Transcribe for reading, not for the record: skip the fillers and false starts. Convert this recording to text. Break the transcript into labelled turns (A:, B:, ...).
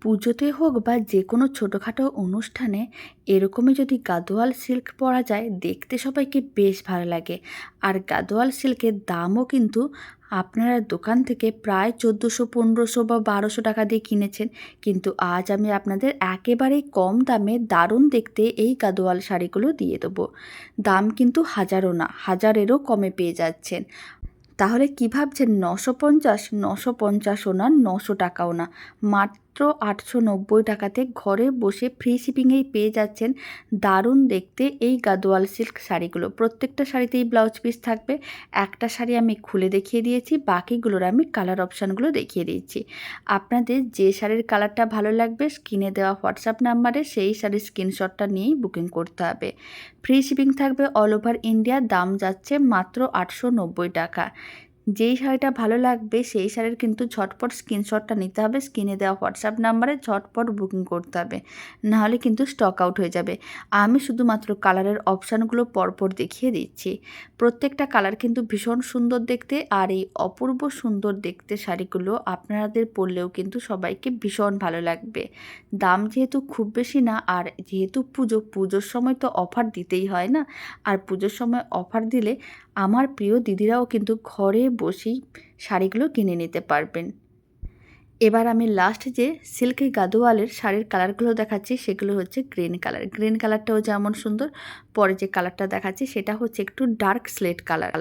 A: পুজোতে হোক বা যে কোনো ছোটোখাটো অনুষ্ঠানে এরকমই যদি গাদোয়াল সিল্ক পরা যায় দেখতে সবাইকে বেশ ভালো লাগে। আর গাদোয়াল সিল্কের দামও কিন্তু আপনারা দোকান থেকে প্রায় 1400, 1500 বা 1200 টাকা দিয়ে কিনেছেন, কিন্তু আজ আমি আপনাদের একেবারেই কম দামে দারুণ দেখতে এই গাদোয়াল শাড়িগুলো দিয়ে দেবো। দাম কিন্তু হাজারও না, হাজারেরও কমে পেয়ে যাচ্ছেন। তাহলে কী ভাবছেন 950? 950ও না, 900 টাকাও না, মাত্র 890 টাকাতে ঘরে বসে ফ্রি শিপিংয়েই পেয়ে যাচ্ছেন দারুণ দেখতে এই গাদোয়াল সিল্ক শাড়িগুলো। প্রত্যেকটা শাড়িতেই ব্লাউজ পিস থাকবে। একটা শাড়ি আমি খুলে দেখিয়ে দিয়েছি, বাকিগুলোর আমি কালার অপশানগুলো দেখিয়ে দিচ্ছি। আপনাদের যে শাড়ির কালারটা ভালো লাগবে স্ক্রিনে দেওয়া হোয়াটসঅ্যাপ নাম্বারে সেই শাড়ির স্ক্রিনশটটা নিয়েই বুকিং করতে হবে। ফ্রি শিপিং থাকবে অল ওভার ইন্ডিয়া। দাম যাচ্ছে মাত্র 890 টাকা। যেই শাড়িটা ভালো লাগবে সেই শাড়ির কিন্তু ঝটপট স্ক্রিনশটটা নিতে হবে, স্ক্রিনে দেওয়া হোয়াটসঅ্যাপ নাম্বারে ঝটপট বুকিং করতে হবে, নাহলে কিন্তু স্টক আউট হয়ে যাবে। আমি শুধুমাত্র কালারের অপশানগুলো পরপর দেখিয়ে দিচ্ছি। প্রত্যেকটা কালার কিন্তু ভীষণ সুন্দর দেখতে, আর এই অপূর্ব সুন্দর দেখতে শাড়িগুলো আপনাদের পরলেও কিন্তু সবাইকে ভীষণ ভালো লাগবে। দাম যেহেতু খুব বেশি না, আর যেহেতু পুজোর সময় তো অফার দিতেই হয় না, আর পুজোর সময় অফার দিলে আমার প্রিয় দিদিরাও কিন্তু ঘরে বসেই শাড়িগুলো কিনে নিতে পারবেন। এবার আমি লাস্ট যে সিল্কি গাদোয়ালের শাড়ির কালারগুলো দেখাচ্ছি সেগুলো হচ্ছে গ্রিন কালার। গ্রিন কালারটাও যেমন সুন্দর, পরে যে কালারটা দেখাচ্ছি সেটা হচ্ছে একটু ডার্ক স্লেট কালার।